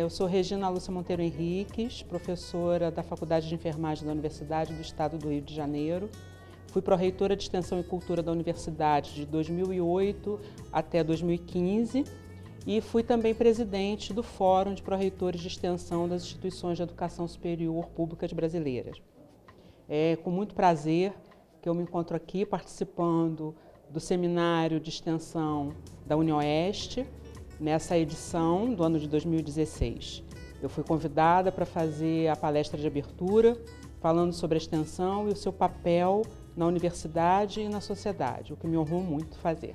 Eu sou Regina Lúcia Monteiro Henriques, professora da Faculdade de Enfermagem da Universidade do Estado do Rio de Janeiro. Fui pró-reitora de Extensão e Cultura da Universidade de 2008 até 2015 e fui também presidente do Fórum de Pró-Reitores de Extensão das Instituições de Educação Superior Públicas Brasileiras. É com muito prazer que eu me encontro aqui participando do Seminário de Extensão da UniOeste, nessa edição do ano de 2016. Eu fui convidada para fazer a palestra de abertura, falando sobre a extensão e o seu papel na universidade e na sociedade, o que me honrou muito fazer.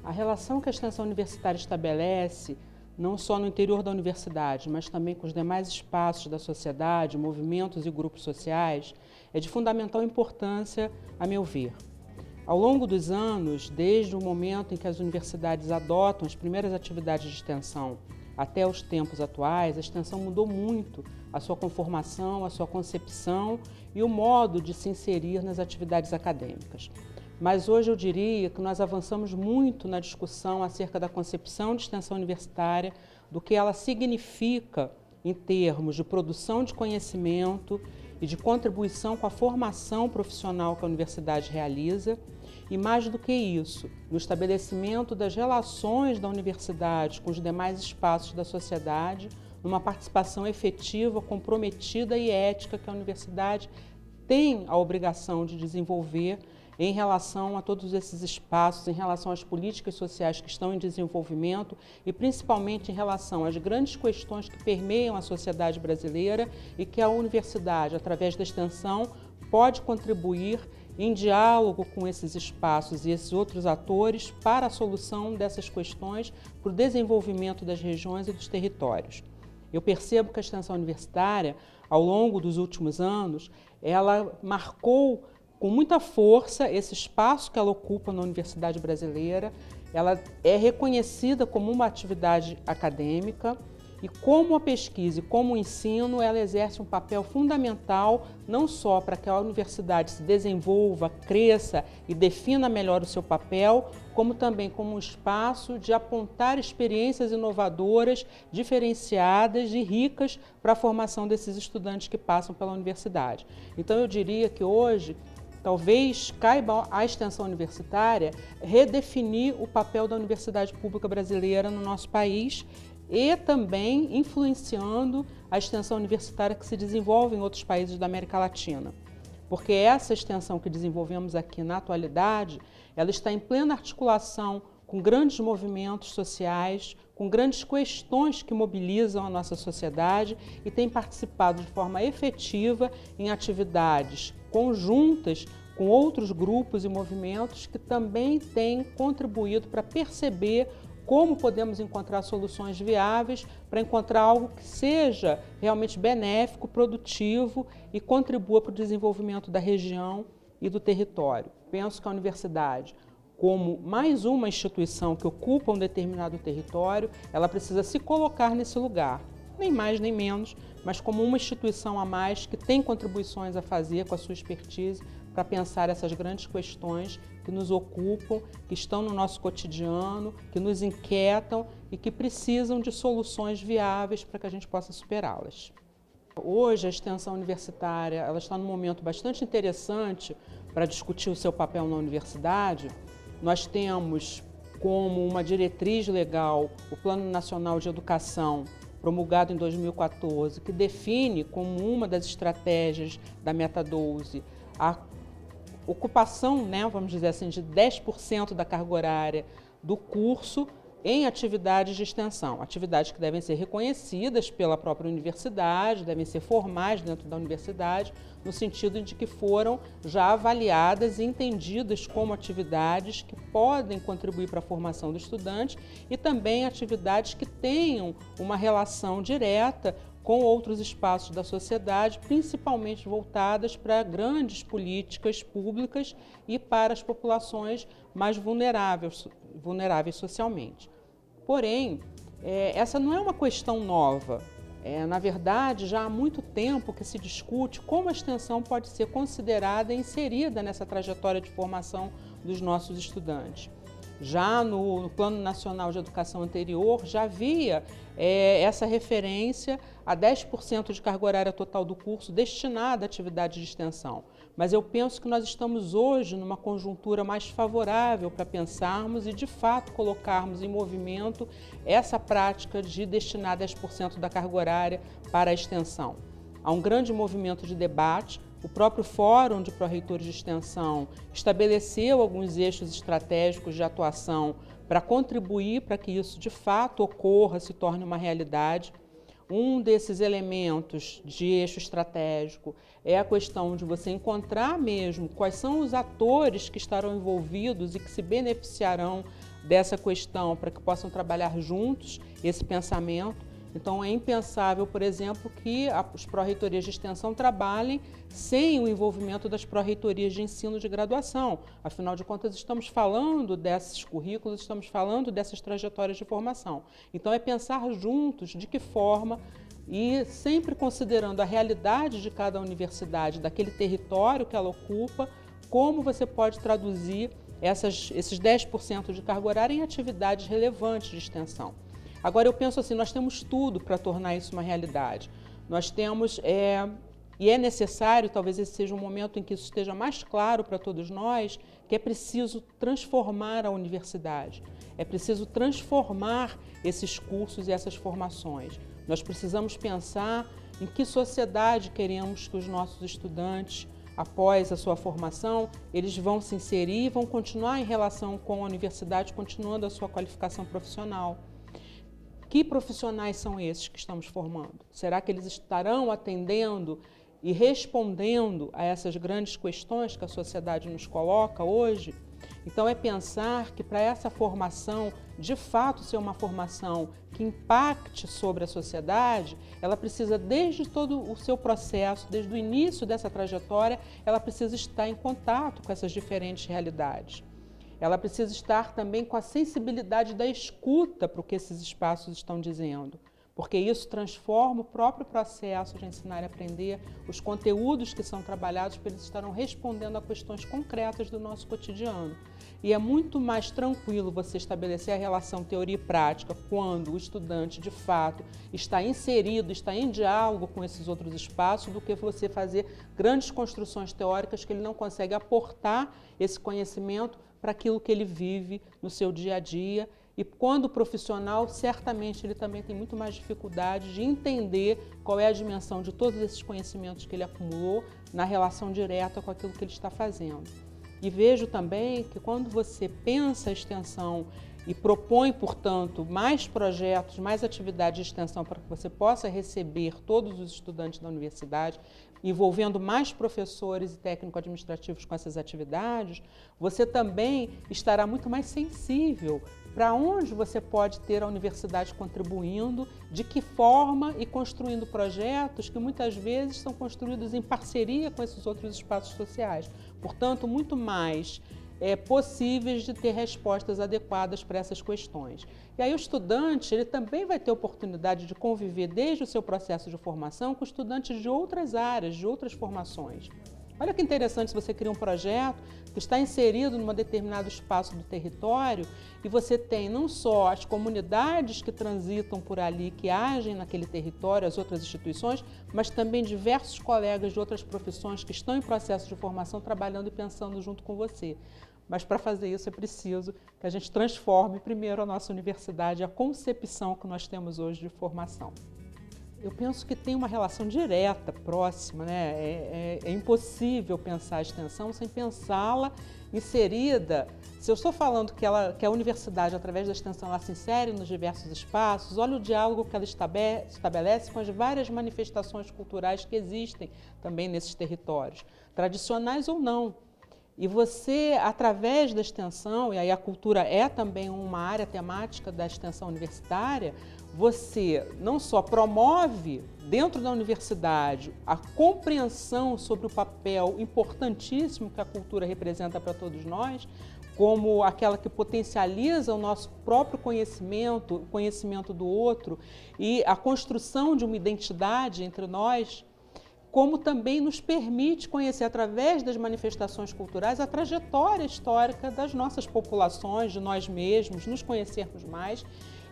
A relação que a extensão universitária estabelece, não só no interior da universidade, mas também com os demais espaços da sociedade, movimentos e grupos sociais, é de fundamental importância, a meu ver. Ao longo dos anos, desde o momento em que as universidades adotam as primeiras atividades de extensão até os tempos atuais, a extensão mudou muito a sua conformação, a sua concepção e o modo de se inserir nas atividades acadêmicas. Mas hoje eu diria que nós avançamos muito na discussão acerca da concepção de extensão universitária, do que ela significa em termos de produção de conhecimento e de contribuição com a formação profissional que a universidade realiza, e mais do que isso, no estabelecimento das relações da universidade com os demais espaços da sociedade, numa participação efetiva, comprometida e ética que a universidade tem a obrigação de desenvolver em relação a todos esses espaços, em relação às políticas sociais que estão em desenvolvimento e principalmente em relação às grandes questões que permeiam a sociedade brasileira e que a universidade, através da extensão, pode contribuir em diálogo com esses espaços e esses outros atores para a solução dessas questões, para o desenvolvimento das regiões e dos territórios. Eu percebo que a extensão universitária, ao longo dos últimos anos, ela marcou com muita força esse espaço que ela ocupa na universidade brasileira. Ela é reconhecida como uma atividade acadêmica e como a pesquisa e como o ensino, ela exerce um papel fundamental não só para que a universidade se desenvolva, cresça e defina melhor o seu papel, como também como um espaço de apontar experiências inovadoras, diferenciadas e ricas para a formação desses estudantes que passam pela universidade. Então eu diria que hoje talvez caiba à extensão universitária redefinir o papel da universidade pública brasileira no nosso país e também influenciando a extensão universitária que se desenvolve em outros países da América Latina. Porque essa extensão que desenvolvemos aqui na atualidade, ela está em plena articulação com grandes movimentos sociais, com grandes questões que mobilizam a nossa sociedade e tem participado de forma efetiva em atividades conjuntas com outros grupos e movimentos que também têm contribuído para perceber como podemos encontrar soluções viáveis para encontrar algo que seja realmente benéfico, produtivo e contribua para o desenvolvimento da região e do território. Penso que a universidade, como mais uma instituição que ocupa um determinado território, ela precisa se colocar nesse lugar, nem mais nem menos, mas como uma instituição a mais que tem contribuições a fazer com a sua expertise para pensar essas grandes questões que nos ocupam, que estão no nosso cotidiano, que nos inquietam e que precisam de soluções viáveis para que a gente possa superá-las. Hoje a extensão universitária ela está num momento bastante interessante para discutir o seu papel na universidade. Nós temos como uma diretriz legal o Plano Nacional de Educação, promulgado em 2014, que define como uma das estratégias da Meta 12 a ocupação, vamos dizer assim, de 10% da carga horária do curso em atividades de extensão, atividades que devem ser reconhecidas pela própria universidade, devem ser formais dentro da universidade, no sentido de que foram já avaliadas e entendidas como atividades que podem contribuir para a formação do estudante e também atividades que tenham uma relação direta com outros espaços da sociedade, principalmente voltadas para grandes políticas públicas e para as populações mais vulneráveis socialmente. Porém, essa não é uma questão nova. Na verdade, já há muito tempo que se discute como a extensão pode ser considerada e inserida nessa trajetória de formação dos nossos estudantes. Já no Plano Nacional de Educação anterior, já havia essa referência a 10% de carga horária total do curso destinada à atividade de extensão. Mas eu penso que nós estamos hoje numa conjuntura mais favorável para pensarmos e, de fato, colocarmos em movimento essa prática de destinar 10% da carga horária para a extensão. Há um grande movimento de debate. O próprio Fórum de Pró-Reitores de Extensão estabeleceu alguns eixos estratégicos de atuação para contribuir para que isso de fato ocorra, se torne uma realidade. Um desses elementos de eixo estratégico é a questão de você encontrar mesmo quais são os atores que estarão envolvidos e que se beneficiarão dessa questão para que possam trabalhar juntos esse pensamento. Então, é impensável, por exemplo, que as pró-reitorias de extensão trabalhem sem o envolvimento das pró-reitorias de ensino de graduação. Afinal de contas, estamos falando desses currículos, estamos falando dessas trajetórias de formação. Então, é pensar juntos de que forma, e sempre considerando a realidade de cada universidade, daquele território que ela ocupa, como você pode traduzir esses 10% de carga horária em atividades relevantes de extensão. Agora, eu penso assim, nós temos tudo para tornar isso uma realidade. Nós temos, e é necessário, talvez esse seja um momento em que isso esteja mais claro para todos nós, que é preciso transformar a universidade. É preciso transformar esses cursos e essas formações. Nós precisamos pensar em que sociedade queremos que os nossos estudantes, após a sua formação, eles vão se inserir e vão continuar em relação com a universidade, continuando a sua qualificação profissional. Que profissionais são esses que estamos formando? Será que eles estarão atendendo e respondendo a essas grandes questões que a sociedade nos coloca hoje? Então, é pensar que para essa formação, de fato, ser uma formação que impacte sobre a sociedade, ela precisa, desde todo o seu processo, desde o início dessa trajetória, ela precisa estar em contato com essas diferentes realidades. Ela precisa estar também com a sensibilidade da escuta para o que esses espaços estão dizendo, porque isso transforma o próprio processo de ensinar e aprender, os conteúdos que são trabalhados, porque eles estarão respondendo a questões concretas do nosso cotidiano. E é muito mais tranquilo você estabelecer a relação teoria e prática quando o estudante, de fato, está inserido, está em diálogo com esses outros espaços, do que você fazer grandes construções teóricas que ele não consegue aportar esse conhecimento para aquilo que ele vive no seu dia a dia. E quando profissional, certamente ele também tem muito mais dificuldade de entender qual é a dimensão de todos esses conhecimentos que ele acumulou na relação direta com aquilo que ele está fazendo. E vejo também que quando você pensa a extensão e propõe, portanto, mais projetos, mais atividades de extensão para que você possa receber todos os estudantes da universidade, envolvendo mais professores e técnico-administrativos com essas atividades, você também estará muito mais sensível para onde você pode ter a universidade contribuindo, de que forma e construindo projetos que muitas vezes são construídos em parceria com esses outros espaços sociais. Portanto, muito mais possíveis de ter respostas adequadas para essas questões. E aí o estudante, ele também vai ter oportunidade de conviver desde o seu processo de formação com estudantes de outras áreas, de outras formações. Olha que interessante se você cria um projeto que está inserido num determinado espaço do território e você tem não só as comunidades que transitam por ali, que agem naquele território, as outras instituições, mas também diversos colegas de outras profissões que estão em processo de formação trabalhando e pensando junto com você. Mas para fazer isso é preciso que a gente transforme primeiro a nossa universidade, a concepção que nós temos hoje de formação. Eu penso que tem uma relação direta, próxima, né? É impossível pensar a extensão sem pensá-la inserida. Se eu estou falando que a universidade, através da extensão, ela se insere nos diversos espaços, olha o diálogo que ela estabelece com as várias manifestações culturais que existem também nesses territórios, tradicionais ou não. E você, através da extensão, e aí a cultura é também uma área temática da extensão universitária, você não só promove dentro da universidade a compreensão sobre o papel importantíssimo que a cultura representa para todos nós, como aquela que potencializa o nosso próprio conhecimento, o conhecimento do outro e a construção de uma identidade entre nós, como também nos permite conhecer, através das manifestações culturais, a trajetória histórica das nossas populações, de nós mesmos, nos conhecermos mais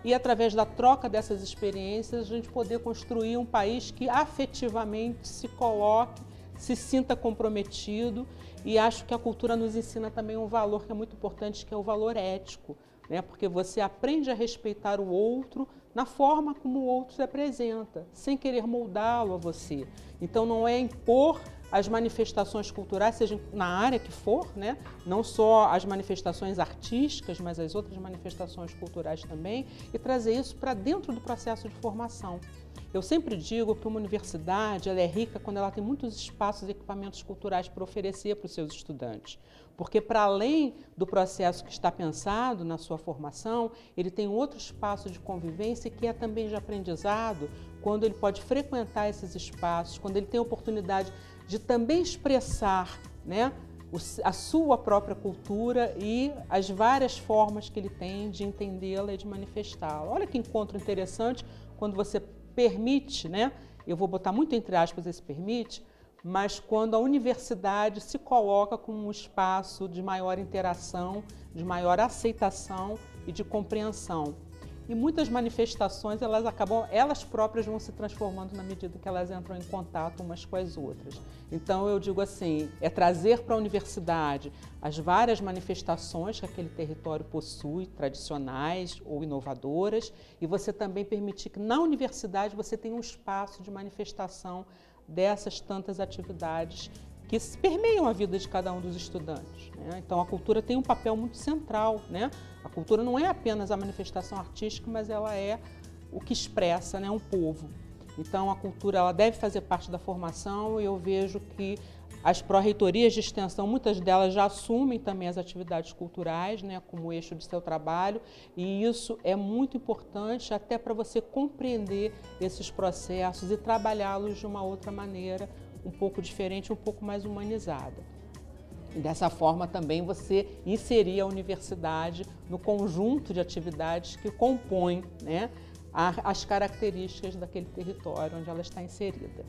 e, através da troca dessas experiências, a gente poder construir um país que afetivamente se coloque, se sinta comprometido. E acho que a cultura nos ensina também um valor que é muito importante, que é o valor ético, né? Porque você aprende a respeitar o outro na forma como o outro se apresenta, sem querer moldá-lo a você. Então não é impor as manifestações culturais, seja na área que for, né? Não só as manifestações artísticas, mas as outras manifestações culturais também, e trazer isso para dentro do processo de formação. Eu sempre digo que uma universidade ela é rica quando ela tem muitos espaços e equipamentos culturais para oferecer para os seus estudantes. Porque, para além do processo que está pensado na sua formação, ele tem outro espaço de convivência que é também de aprendizado, quando ele pode frequentar esses espaços, quando ele tem a oportunidade de também expressar, né, a sua própria cultura e as várias formas que ele tem de entendê-la e de manifestá-la. Olha que encontro interessante quando você permite, né? Eu vou botar muito entre aspas esse permite, mas quando a universidade se coloca como um espaço de maior interação, de maior aceitação e de compreensão. E muitas manifestações, elas próprias vão se transformando na medida que elas entram em contato umas com as outras. Então eu digo assim, é trazer para a universidade as várias manifestações que aquele território possui, tradicionais ou inovadoras, e você também permitir que na universidade você tenha um espaço de manifestação dessas tantas atividades que permeiam a vida de cada um dos estudantes, né? Então a cultura tem um papel muito central, né? A cultura não é apenas a manifestação artística, mas ela é o que expressa, né, um povo. Então a cultura ela deve fazer parte da formação, e eu vejo que as pró-reitorias de extensão, muitas delas já assumem também as atividades culturais, né, como eixo de seu trabalho, e isso é muito importante até para você compreender esses processos e trabalhá-los de uma outra maneira, um pouco diferente, um pouco mais humanizada. E dessa forma também você inserir a universidade no conjunto de atividades que compõem, né, as características daquele território onde ela está inserida.